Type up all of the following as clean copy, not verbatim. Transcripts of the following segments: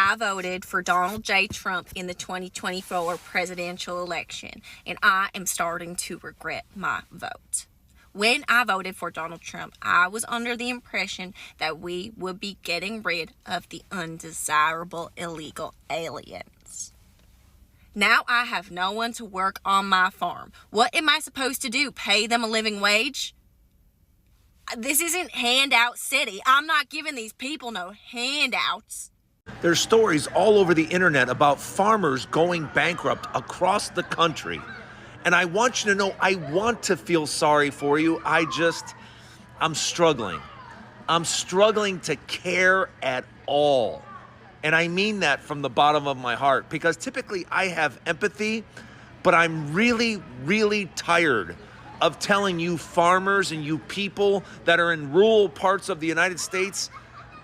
I voted for Donald J. Trump in the 2024 presidential election, and I am starting to regret my vote. When I voted for Donald Trump, I was under the impression that we would be getting rid of the undesirable illegal aliens. Now I have no one to work on my farm. What am I supposed to do? Pay them a living wage? This isn't handout city. I'm not giving these people no handouts. There's stories all over the internet about farmers going bankrupt across the country. And I want you to know, I want to feel sorry for you. I'm struggling. I'm struggling to care at all. And I mean that from the bottom of my heart, because typically I have empathy, but I'm really, really tired of telling you farmers and you people that are in rural parts of the United States,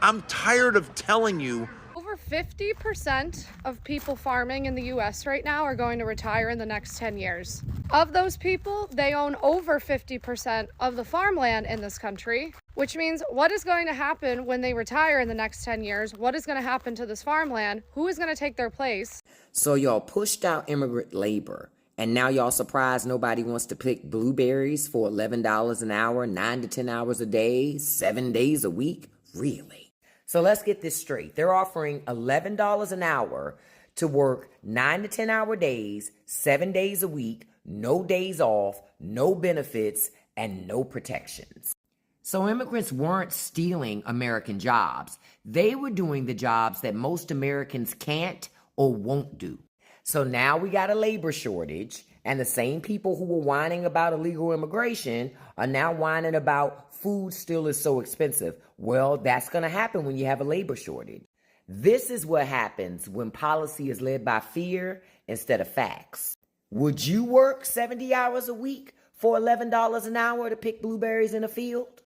I'm tired of telling you. Over 50% of people farming in the US right now are going to retire in the next 10 years. Of those people, they own over 50% of the farmland in this country, which means what is going to happen when they retire in the next 10 years? What is going to happen to this farmland? Who is going to take their place? So y'all pushed out immigrant labor, and now y'all surprised nobody wants to pick blueberries for $11 an hour, 9 to 10 hours a day, 7 days a week? Really? So let's get this straight. They're offering $11 an hour to work 9 to 10 hour days, 7 days a week, no days off, no benefits, and no protections. So immigrants weren't stealing American jobs. They were doing the jobs that most Americans can't or won't do. So now we got a labor shortage, and the same people who were whining about illegal immigration are now whining about food still is so expensive. Well, that's going to happen when you have a labor shortage. This is what happens when policy is led by fear instead of facts. Would you work 70 hours a week for $11 an hour to pick blueberries in a field?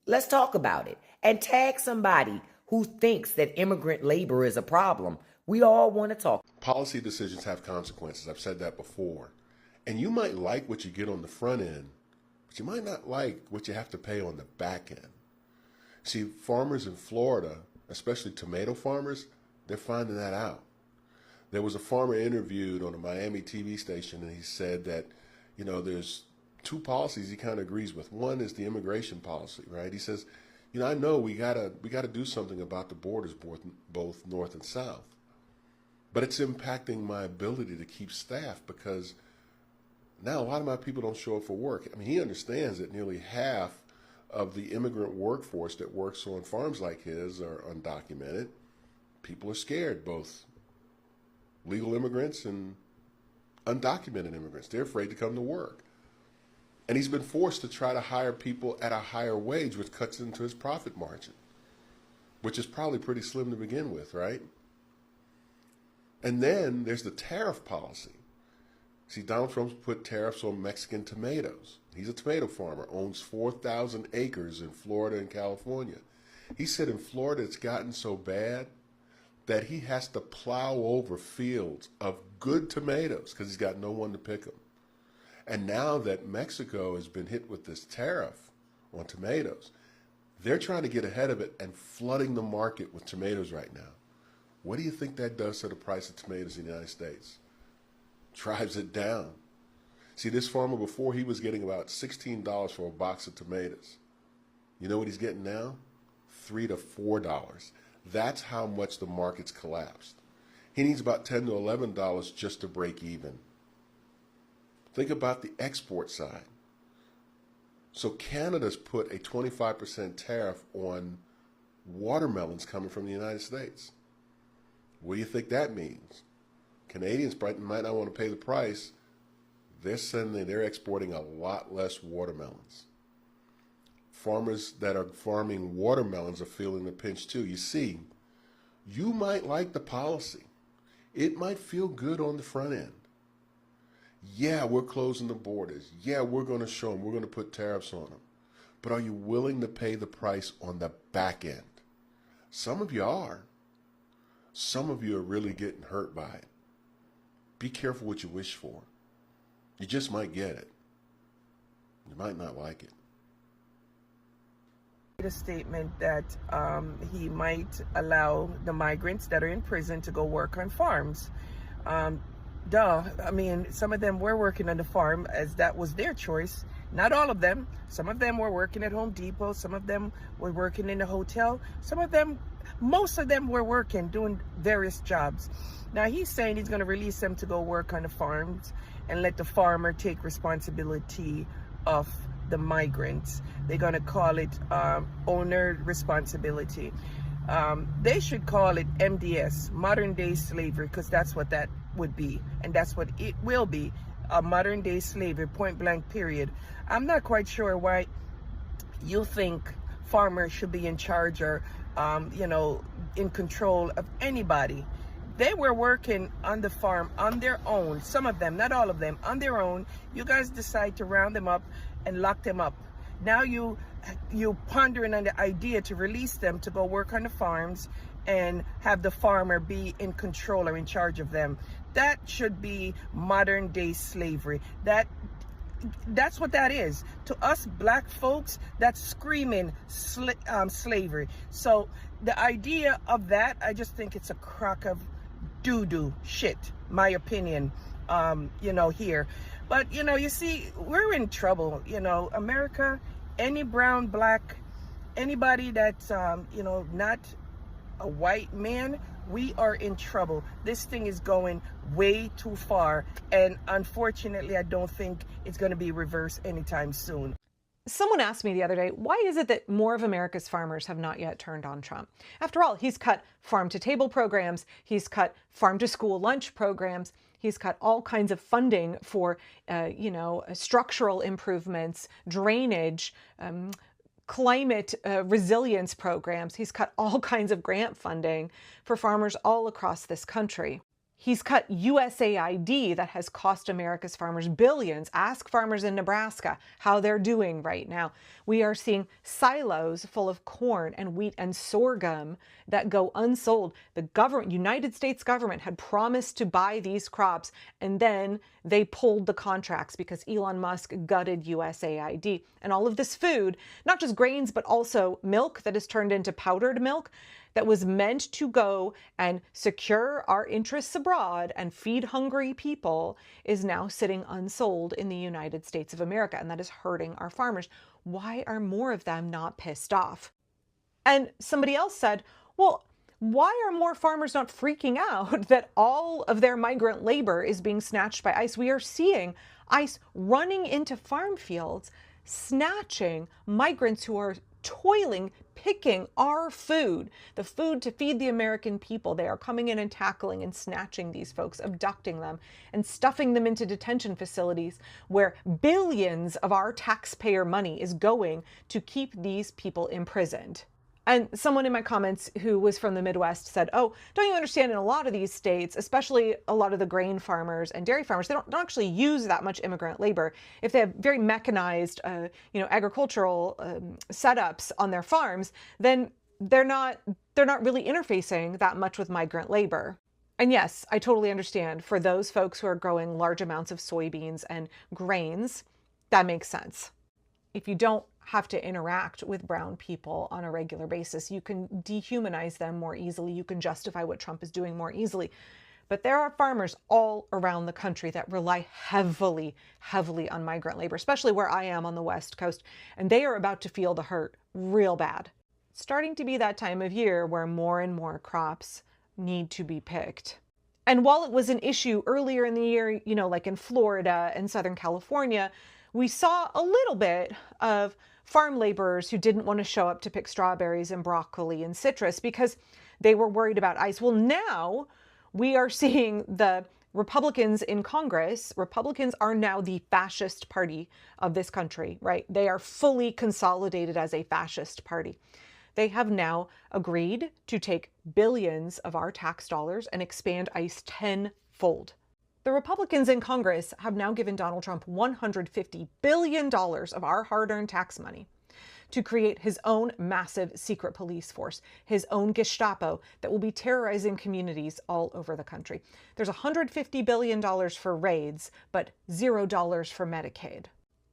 Let's talk about it and tag somebody who thinks that immigrant labor is a problem. We all want to talk. Policy decisions have consequences. I've said that before. And you might like what you get on the front end, but you might not like what you have to pay on the back end. See, farmers in Florida, especially tomato farmers, they're finding that out. There was a farmer interviewed on a Miami TV station, and he said that, there's two policies he kind of agrees with. One is the immigration policy, right? He says, I know we gotta do something about the borders, both north and south. But it's impacting my ability to keep staff because now a lot of my people don't show up for work. I mean, he understands that nearly half of the immigrant workforce that works on farms like his are undocumented. People are scared, both legal immigrants and undocumented immigrants. They're afraid to come to work. And he's been forced to try to hire people at a higher wage, which cuts into his profit margin, which is probably pretty slim to begin with, right? And then there's the tariff policy. See, Donald Trump's put tariffs on Mexican tomatoes. He's a tomato farmer, owns 4,000 acres in Florida and California. He said in Florida it's gotten so bad that he has to plow over fields of good tomatoes because he's got no one to pick them. And now that Mexico has been hit with this tariff on tomatoes, they're trying to get ahead of it and flooding the market with tomatoes right now. What do you think that does to the price of tomatoes in the United States? Drives it down. See, this farmer before, he was getting about $16 for a box of tomatoes. You know what he's getting now? $3 to $4. That's how much the market's collapsed. He needs about $10 to $11 just to break even. Think about the export side. So Canada's put a 25% tariff on watermelons coming from the United States. What do you think that means? Canadians might not want to pay the price. They're exporting a lot less watermelons. Farmers that are farming watermelons are feeling the pinch too. You see, you might like the policy. It might feel good on the front end. Yeah, we're closing the borders. Yeah, we're going to show them. We're going to put tariffs on them. But are you willing to pay the price on the back end? Some of you are. Some of you are really getting hurt by it. Be careful what you wish for. You just might get it. You might not like it. a statement that he might allow the migrants that are in prison to go work on farms. I mean, some of them were working on the farm as that was their choice. Not all of them. Some of them were working at Home Depot. Some of them were working in the hotel. Most of them were working, doing various jobs. Now he's saying he's going to release them to go work on the farms and let the farmer take responsibility of the migrants. They're going to call it owner responsibility. They should call it MDS, modern day slavery, because that's what that would be, and that's what it will be, a modern day slavery, point blank period. I'm not quite sure why you think farmers should be in charge or in control of anybody. They were working on the farm on their own, some of them, not all of them, on their own. You guys decide to round them up and lock them up. Now you pondering on the idea to release them to go work on the farms and have the farmer be in control or in charge of them. That should be modern day slavery. That's what that is. To us black folks, that's screaming slavery. So the idea of that, I just think it's a crock of doo-doo shit, my opinion, here. But, you see, we're in trouble, America, any brown, black, anybody that's, not a white man, we are in trouble. This thing is going way too far. And unfortunately, I don't think it's going to be reversed anytime soon. Someone asked me the other day, why is it that more of America's farmers have not yet turned on Trump? After all, he's cut farm-to-table programs, he's cut farm-to-school lunch programs, he's cut all kinds of funding for, structural improvements, drainage, climate resilience programs. He's cut all kinds of grant funding for farmers all across this country. He's cut USAID that has cost America's farmers billions. Ask farmers in Nebraska how they're doing right now. We are seeing silos full of corn and wheat and sorghum that go unsold. The government, United States government, had promised to buy these crops, and then they pulled the contracts because Elon Musk gutted USAID. And all of this food, not just grains, but also milk that is turned into powdered milk, that was meant to go and secure our interests abroad and feed hungry people, is now sitting unsold in the United States of America, and that is hurting our farmers. Why are more of them not pissed off? And somebody else said, well, why are more farmers not freaking out that all of their migrant labor is being snatched by ICE? We are seeing ICE running into farm fields, snatching migrants who are toiling, picking our food, the food to feed the American people. They are coming in and tackling and snatching these folks, abducting them, and stuffing them into detention facilities where billions of our taxpayer money is going to keep these people imprisoned. And someone in my comments who was from the Midwest said, oh, don't you understand, in a lot of these states, especially a lot of the grain farmers and dairy farmers, they don't actually use that much immigrant labor. If they have very mechanized, agricultural setups on their farms, then they're not really interfacing that much with migrant labor. And yes, I totally understand, for those folks who are growing large amounts of soybeans and grains, that makes sense. If you don't have to interact with brown people on a regular basis, you can dehumanize them more easily. You can justify what Trump is doing more easily. But there are farmers all around the country that rely heavily, heavily on migrant labor, especially where I am on the West Coast, and they are about to feel the hurt real bad. It's starting to be that time of year where more and more crops need to be picked. And while it was an issue earlier in the year, like in Florida and Southern California, we saw a little bit of farm laborers who didn't want to show up to pick strawberries and broccoli and citrus because they were worried about ICE. Well, now we are seeing the Republicans in Congress. Republicans are now the fascist party of this country, right? They are fully consolidated as a fascist party. They have now agreed to take billions of our tax dollars and expand ICE tenfold. The Republicans in Congress have now given Donald Trump $150 billion of our hard-earned tax money to create his own massive secret police force, his own Gestapo that will be terrorizing communities all over the country. There's $150 billion for raids, but $0 for Medicaid.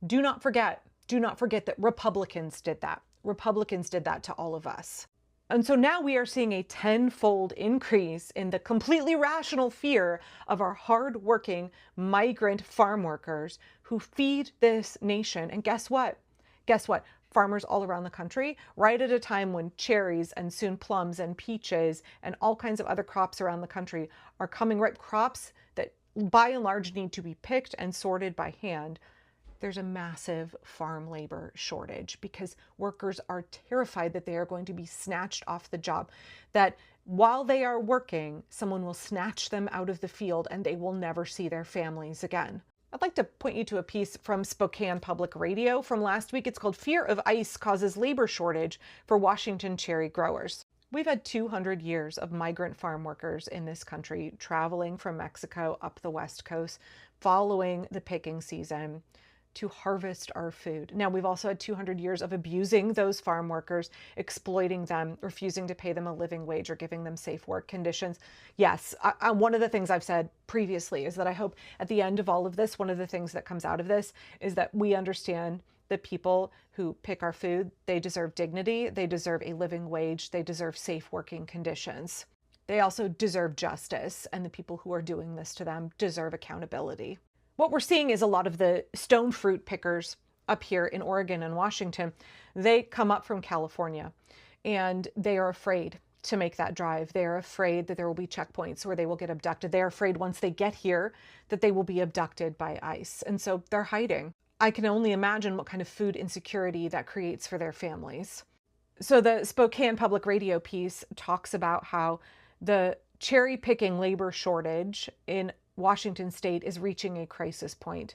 Do not forget that Republicans did that. Republicans did that to all of us. And so now we are seeing a tenfold increase in the completely rational fear of our hardworking migrant farm workers who feed this nation. And guess what? Guess what? Farmers all around the country, right at a time when cherries and soon plums and peaches and all kinds of other crops around the country are coming ripe, crops that by and large need to be picked and sorted by hand. There's a massive farm labor shortage because workers are terrified that they are going to be snatched off the job, that while they are working, someone will snatch them out of the field and they will never see their families again. I'd like to point you to a piece from Spokane Public Radio from last week. It's called "Fear of ICE Causes Labor Shortage for Washington Cherry Growers." We've had 200 years of migrant farm workers in this country traveling from Mexico up the West Coast, following the picking season to harvest our food. Now, we've also had 200 years of abusing those farm workers, exploiting them, refusing to pay them a living wage or giving them safe work conditions. Yes, one of the things I've said previously is that I hope at the end of all of this, one of the things that comes out of this is that we understand the people who pick our food, they deserve dignity, they deserve a living wage, they deserve safe working conditions. They also deserve justice, and the people who are doing this to them deserve accountability. What we're seeing is a lot of the stone fruit pickers up here in Oregon and Washington, they come up from California and they are afraid to make that drive. They're afraid that there will be checkpoints where they will get abducted. They're afraid once they get here that they will be abducted by ICE. And so they're hiding. I can only imagine what kind of food insecurity that creates for their families. So the Spokane Public Radio piece talks about how the cherry picking labor shortage in Washington state is reaching a crisis point.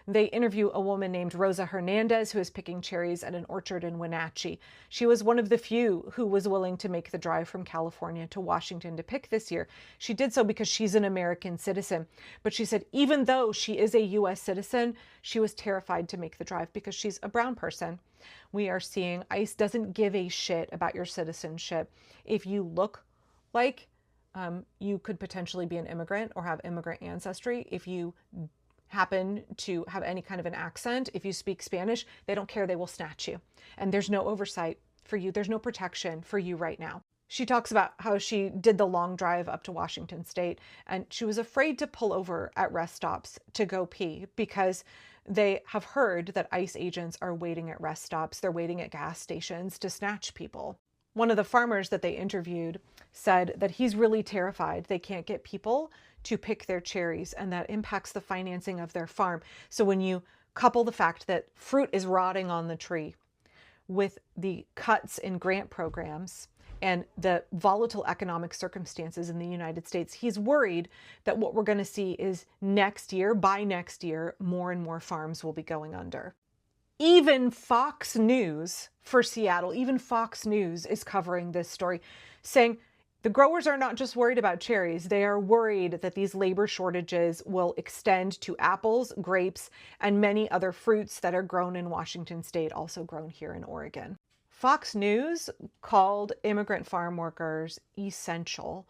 They interview a woman named Rosa Hernandez who is picking cherries at an orchard in Wenatchee. She was one of the few who was willing to make the drive from California to Washington to pick this year. She did so because she's an American citizen. But she said even though she is a U.S. citizen, she was terrified to make the drive because she's a brown person. We are seeing ICE doesn't give a shit about your citizenship. If you look like you could potentially be an immigrant or have immigrant ancestry, if you happen to have any kind of an accent, if you speak Spanish, they don't care, they will snatch you. And there's no oversight for you. There's no protection for you right now. She talks about how she did the long drive up to Washington state and she was afraid to pull over at rest stops to go pee because they have heard that ICE agents are waiting at rest stops. They're waiting at gas stations to snatch people. One of the farmers that they interviewed said that he's really terrified they can't get people to pick their cherries and that impacts the financing of their farm. So when you couple the fact that fruit is rotting on the tree with the cuts in grant programs and the volatile economic circumstances in the United States, he's worried that what we're going to see is by next year, more and more farms will be going under. Even Fox News for Seattle, even Fox News is covering this story, saying the growers are not just worried about cherries, they are worried that these labor shortages will extend to apples, grapes, and many other fruits that are grown in Washington state, also grown here in Oregon. Fox News called immigrant farm workers essential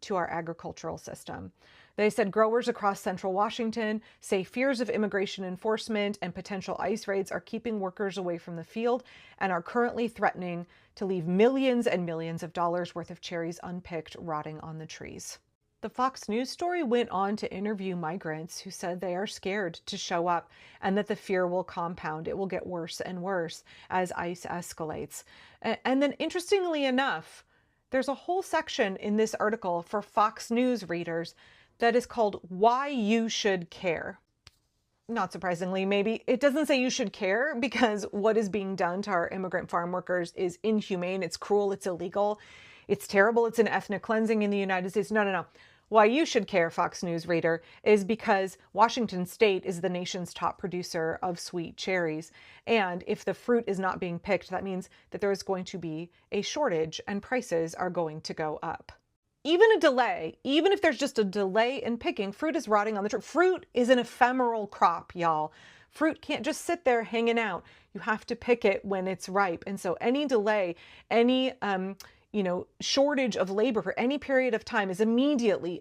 to our agricultural system. They said growers across central Washington say fears of immigration enforcement and potential ICE raids are keeping workers away from the field and are currently threatening to leave millions and millions of dollars worth of cherries unpicked, rotting on the trees. The Fox News story went on to interview migrants who said they are scared to show up and that the fear will compound. It will get worse and worse as ICE escalates. And then interestingly enough, there's a whole section in this article for Fox News readers that is called Why You Should Care. Not surprisingly, maybe. It doesn't say you should care because what is being done to our immigrant farm workers is inhumane, it's cruel, it's illegal, it's terrible, it's an ethnic cleansing in the United States. No. Why you should care, Fox News reader, is because Washington state is the nation's top producer of sweet cherries. And if the fruit is not being picked, that means that there is going to be a shortage and prices are going to go up. Even a delay, even if there's just a delay in picking, fruit is rotting on the tree. Fruit is an ephemeral crop, y'all. Fruit can't just sit there hanging out. You have to pick it when it's ripe. And so any delay, any shortage of labor for any period of time is immediately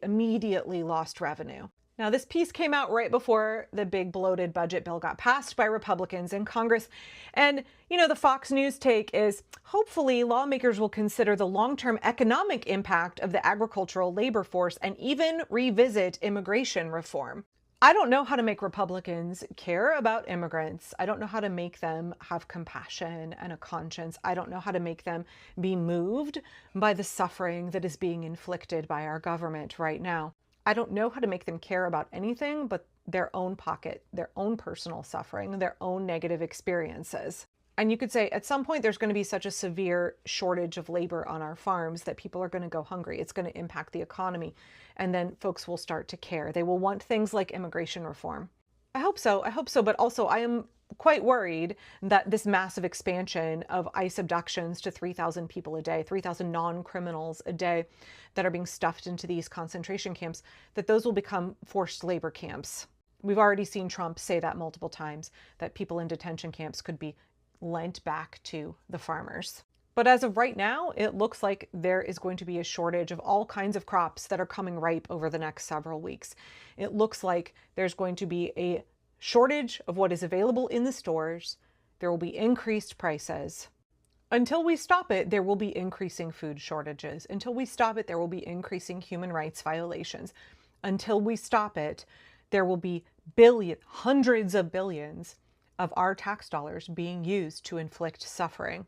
lost revenue. Now, this piece came out right before the big bloated budget bill got passed by Republicans in Congress. And, the Fox News take is hopefully lawmakers will consider the long-term economic impact of the agricultural labor force and even revisit immigration reform. I don't know how to make Republicans care about immigrants. I don't know how to make them have compassion and a conscience. I don't know how to make them be moved by the suffering that is being inflicted by our government right now. I don't know how to make them care about anything but their own pocket, their own personal suffering, their own negative experiences. And you could say at some point there's going to be such a severe shortage of labor on our farms that people are going to go hungry. It's going to impact the economy. And then folks will start to care. They will want things like immigration reform. I hope so. But also I am quite worried that this massive expansion of ICE abductions to 3,000 people a day, 3,000 non-criminals a day that are being stuffed into these concentration camps, that those will become forced labor camps. We've already seen Trump say that multiple times, that people in detention camps could be lent back to the farmers. But as of right now, it looks like there is going to be a shortage of all kinds of crops that are coming ripe over the next several weeks. It looks like there's going to be a shortage of what is available in the stores. There will be increased prices. Until we stop it, there will be increasing food shortages. Until we stop it, there will be increasing human rights violations. Until we stop it, there will be hundreds of billions of our tax dollars being used to inflict suffering,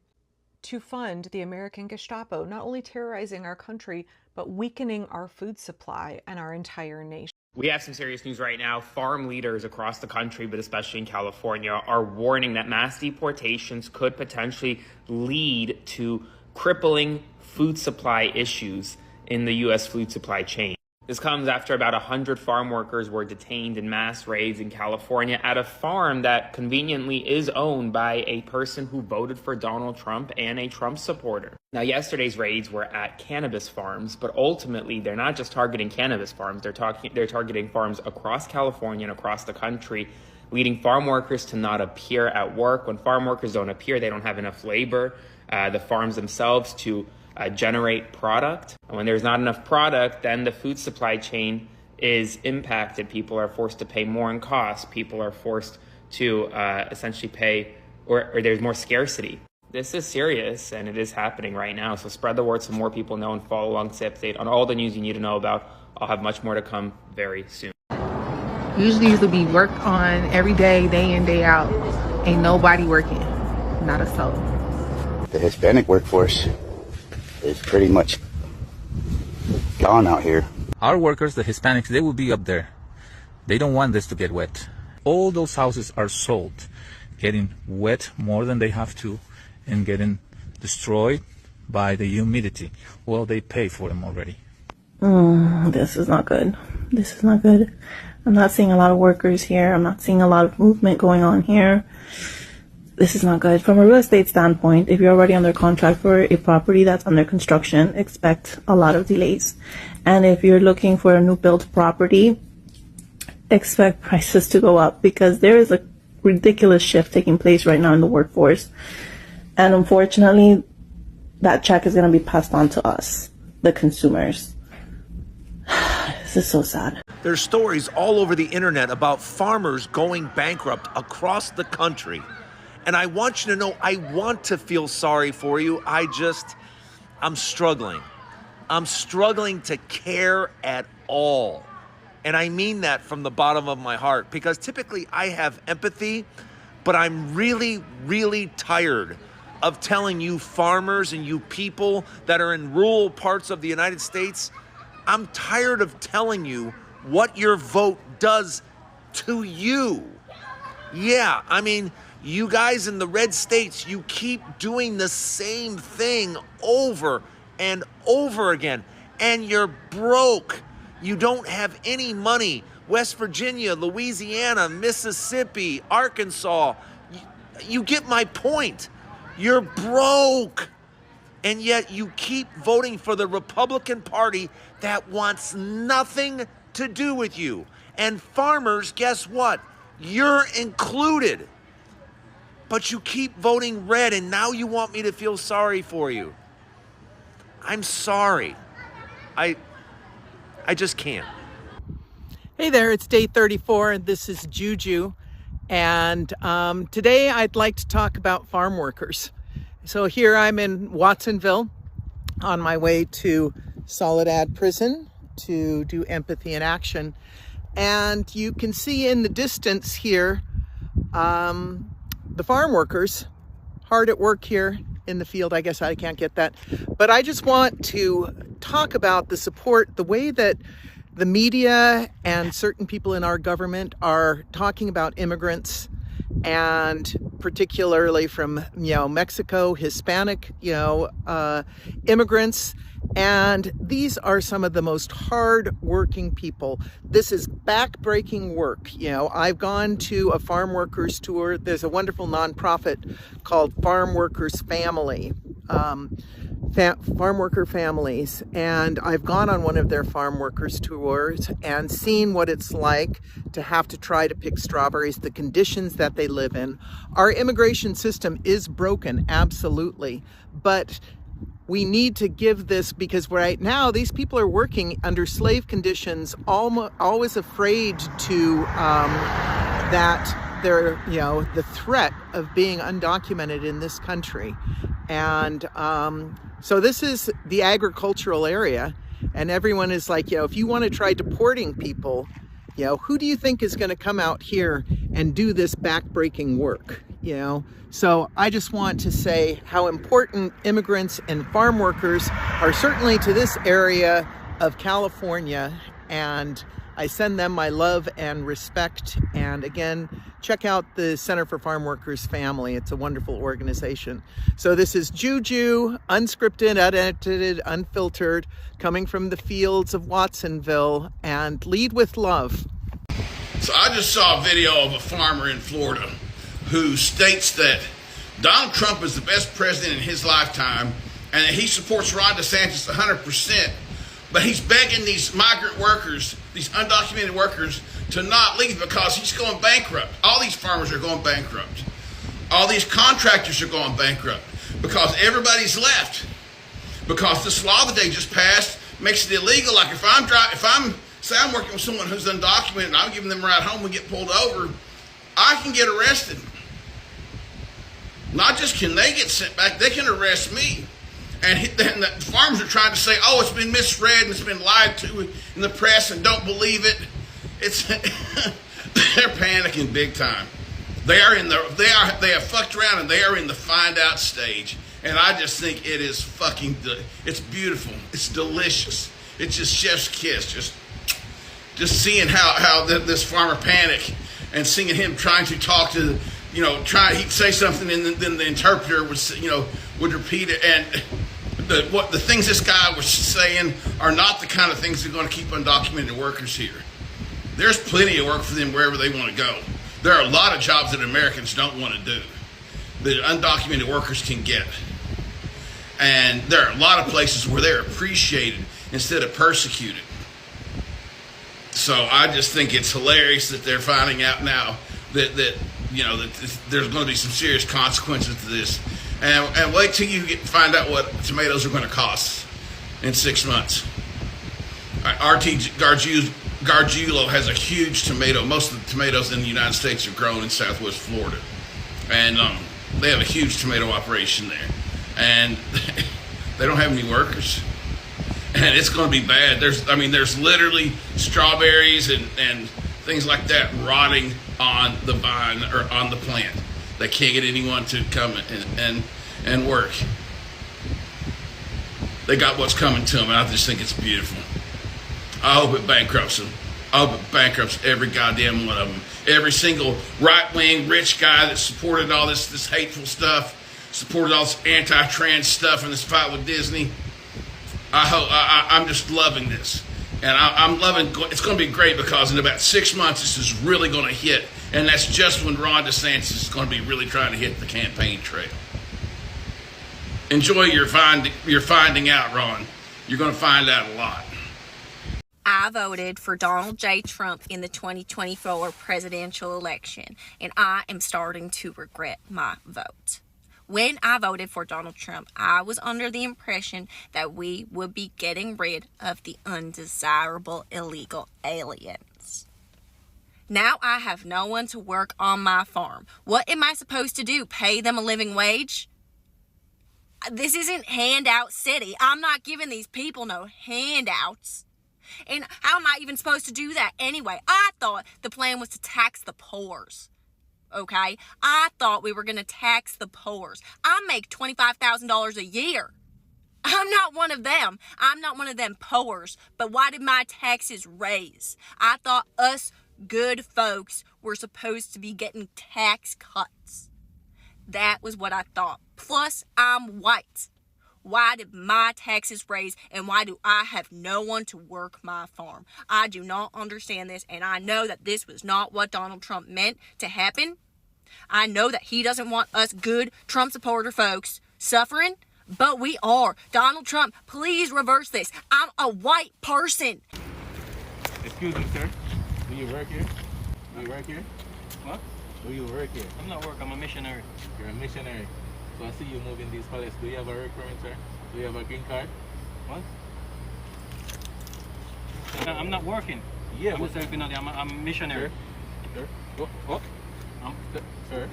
to fund the American Gestapo, not only terrorizing our country, but weakening our food supply and our entire nation. We have some serious news right now. Farm leaders across the country, but especially in California, are warning that mass deportations could potentially lead to crippling food supply issues in the U.S. food supply chain. This comes after about 100 farm workers were detained in mass raids in California at a farm that conveniently is owned by a person who voted for Donald Trump and a Trump supporter. Now, yesterday's raids were at cannabis farms, but ultimately they're not just targeting cannabis farms. They're targeting farms across California and across the country, leading farm workers to not appear at work. When farm workers don't appear, they don't have enough labor, the farms themselves to generate product. And when there's not enough product, then the food supply chain is impacted. People are forced to pay more in costs. People are forced to essentially pay, or there's more scarcity. This is serious, and it is happening right now. So spread the word so more people know, and follow along to stay up to date on all the news you need to know about. I'll have much more to come very soon. Usually used to be worked on every day in, day out. Ain't nobody working, not a soul. The Hispanic workforce is pretty much gone out here. Our workers, the Hispanics, they will be up there. They don't want this to get wet. All those houses are sold, getting wet more than they have to and getting destroyed by the humidity. Well, they pay for them already. This is not good. This is not good. I'm not seeing a lot of workers here. I'm not seeing a lot of movement going on here. This is not good. From a real estate standpoint, if you're already under contract for a property that's under construction, expect a lot of delays. And if you're looking for a new built property, expect prices to go up, because there is a ridiculous shift taking place right now in the workforce. And unfortunately, that check is going to be passed on to us, the consumers. This is so sad. There's stories all over the internet about farmers going bankrupt across the country. And I want you to know, I want to feel sorry for you. I'm struggling. I'm struggling to care at all. And I mean that from the bottom of my heart, because typically I have empathy, but I'm really, really tired of telling you farmers and you people that are in rural parts of the United States, I'm tired of telling you what your vote does to you. Yeah, I mean, you guys in the red states, you keep doing the same thing over and over again, and you're broke. You don't have any money. West Virginia, Louisiana, Mississippi, Arkansas, you get my point. You're broke. And yet you keep voting for the Republican Party that wants nothing to do with you. And farmers, guess what? You're included. But you keep voting red, and now you want me to feel sorry for you. I'm sorry. I just can't. Hey there, it's day 34 and this is Juju. And today I'd like to talk about farm workers. So here I'm in Watsonville on my way to Soledad Prison to do empathy in action. And you can see in the distance here, the farm workers hard at work here in the field. I guess I can't get that. But I just want to talk about the support, the way that the media and certain people in our government are talking about immigrants, and particularly from, Mexico, Hispanic, immigrants. And these are some of the most hard-working people. This is back-breaking work. I've gone to a farm workers tour. There's a wonderful nonprofit called Farm Workers Family, farm worker families, and I've gone on one of their farm workers tours and seen what it's like to have to try to pick strawberries, the conditions that they live in. Our immigration system is broken, absolutely, but we need to give this, because right now these people are working under slave conditions, always afraid to that they're, the threat of being undocumented in this country. And so this is the agricultural area, and everyone is like, if you want to try deporting people, who do you think is going to come out here and do this back-breaking work? So I just want to say how important immigrants and farm workers are, certainly to this area of California, and I send them my love and respect. And again, check out the Center for Farm Workers Family. It's a wonderful organization. So this is Juju, unscripted, unedited, unfiltered, coming from the fields of Watsonville, and lead with love. So I just saw a video of a farmer in Florida who states that Donald Trump is the best president in his lifetime and that he supports Ron DeSantis 100%. But he's begging these migrant workers, these undocumented workers, to not leave because he's going bankrupt. All these farmers are going bankrupt. All these contractors are going bankrupt because everybody's left. Because this law that they just passed makes it illegal. Like if I'm working with someone who's undocumented and I'm giving them a ride home and get pulled over, I can get arrested. Not just can they get sent back, they can arrest me. And then the farmers are trying to say, oh, it's been misread and it's been lied to in the press and don't believe it. They're panicking big time. They have fucked around and they are in the find out stage. And I just think it is it's beautiful. It's delicious. It's just chef's kiss. Just seeing how this farmer panic and seeing him trying to talk to, he'd say something and then the interpreter would repeat it. And the things this guy was saying are not the kind of things that are going to keep undocumented workers here. There's plenty of work for them wherever they want to go. There are a lot of jobs that Americans don't want to do that undocumented workers can get. And there are a lot of places where they're appreciated instead of persecuted. So I just think it's hilarious that they're finding out now that there's going to be some serious consequences to this. And wait till you find out what tomatoes are going to cost in 6 months. RT Gargiulo has a huge tomato. Most of the tomatoes in the United States are grown in Southwest Florida. And they have a huge tomato operation there. And they don't have any workers. And it's going to be bad. There's literally strawberries and things like that rotting on the vine or on the plant. They can't get anyone to come and work. They got what's coming to them, and I just think it's beautiful. I hope it bankrupts them. I hope it bankrupts every goddamn one of them. Every single right-wing rich guy that supported all this hateful stuff, supported all this anti-trans stuff in this fight with Disney. I'm just loving this. And I'm loving, it's going to be great because in about 6 months, this is really going to hit. And that's just when Ron DeSantis is going to be really trying to hit the campaign trail. Enjoy your finding out, Ron. You're going to find out a lot. I voted for Donald J. Trump in the 2024 presidential election, and I am starting to regret my vote. When I voted for Donald Trump, I was under the impression that we would be getting rid of the undesirable illegal aliens. Now I have no one to work on my farm. What am I supposed to do? Pay them a living wage? This isn't handout city. I'm not giving these people no handouts. And how am I even supposed to do that anyway? I thought the plan was to tax the poors. Okay? I thought we were going to tax the poors. I make $25,000 a year. I'm not one of them. I'm not one of them poors. But why did my taxes raise? I thought us good folks were supposed to be getting tax cuts. That was what I thought. Plus, I'm white. Why did my taxes raise, and why do I have no one to work my farm? I do not understand this, and I know that this was not what Donald Trump meant to happen. I know that he doesn't want us good Trump supporter folks suffering, but we are. Donald Trump, please reverse this. I'm a white person. Excuse me, sir. Do you work here? Do you work here? What? Do you work here? I'm not working. I'm a missionary. You're a missionary. So I see you moving these pallets. Do you have a work permit, sir? Do you have a green card? What? I'm not working. Yeah. I'm a missionary. Sir? Sir? Oh. Sir?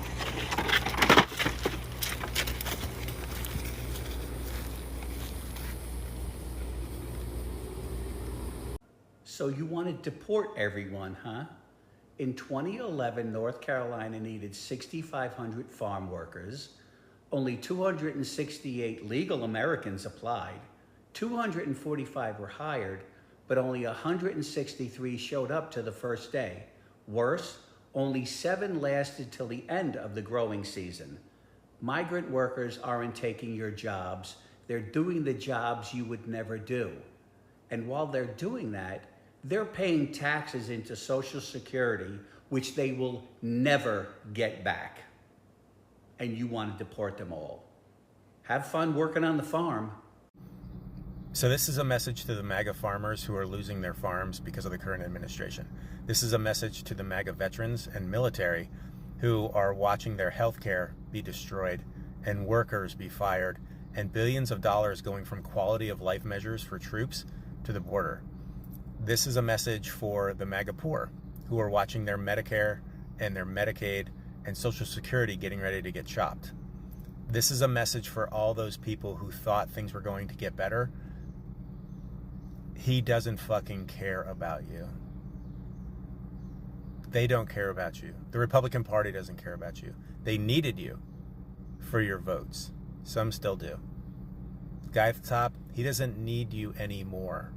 So you want to deport everyone, huh? In 2011, North Carolina needed 6,500 farm workers. Only 268 legal Americans applied. 245 were hired, but only 163 showed up to the first day. Worse, only 7 lasted till the end of the growing season. Migrant workers aren't taking your jobs. They're doing the jobs you would never do. And while they're doing that, they're paying taxes into Social Security, which they will never get back. And you want to deport them all. Have fun working on the farm. So this is a message to the MAGA farmers who are losing their farms because of the current administration. This is a message to the MAGA veterans and military who are watching their health care be destroyed and workers be fired and billions of dollars going from quality of life measures for troops to the border. This is a message for the MAGA poor who are watching their Medicare and their Medicaid and Social Security getting ready to get chopped. This is a message for all those people who thought things were going to get better. He doesn't fucking care about you. They don't care about you. The Republican Party doesn't care about you. They needed you for your votes. Some still do. The guy at the top, he doesn't need you anymore.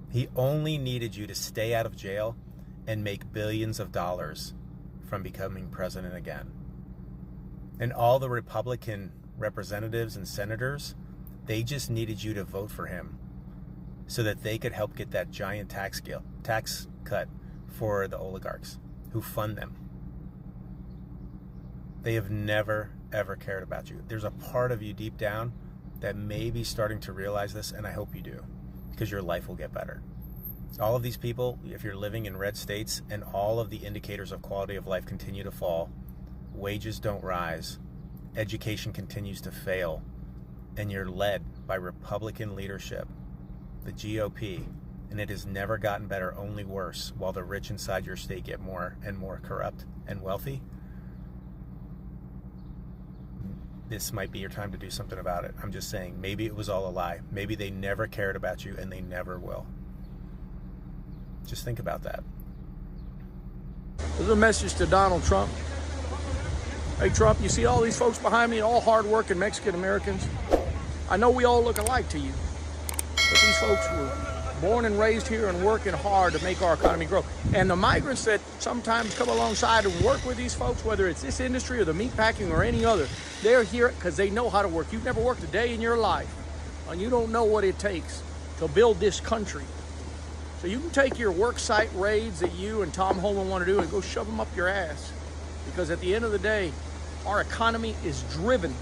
He only needed you to stay out of jail and make billions of dollars from becoming president again. And all the Republican representatives and senators, they just needed you to vote for him so that they could help get that giant tax cut for the oligarchs who fund them. They have never, ever cared about you. There's a part of you deep down that may be starting to realize this, and I hope you do, because your life will get better. All of these people, if you're living in red states and all of the indicators of quality of life continue to fall, wages don't rise, education continues to fail, and you're led by Republican leadership, the GOP, and it has never gotten better, only worse, while the rich inside your state get more and more corrupt and wealthy. This might be your time to do something about it. I'm just saying, maybe it was all a lie. Maybe they never cared about you and they never will. Just think about that. This is a message to Donald Trump. Hey Trump, you see all these folks behind me, all hard-working Mexican Americans? I know we all look alike to you, but these folks were born and raised here and working hard to make our economy grow. And the migrants that sometimes come alongside and work with these folks, whether it's this industry or the meat packing or any other, they're here because they know how to work. You've never worked a day in your life, and you don't know what it takes to build this country. So you can take your work site raids that you and Tom Holman want to do and go shove them up your ass. Because at the end of the day, our economy is driven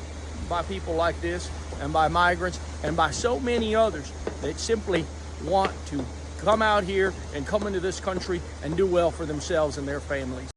by people like this and by migrants and by so many others that simply want to come out here and come into this country and do well for themselves and their families.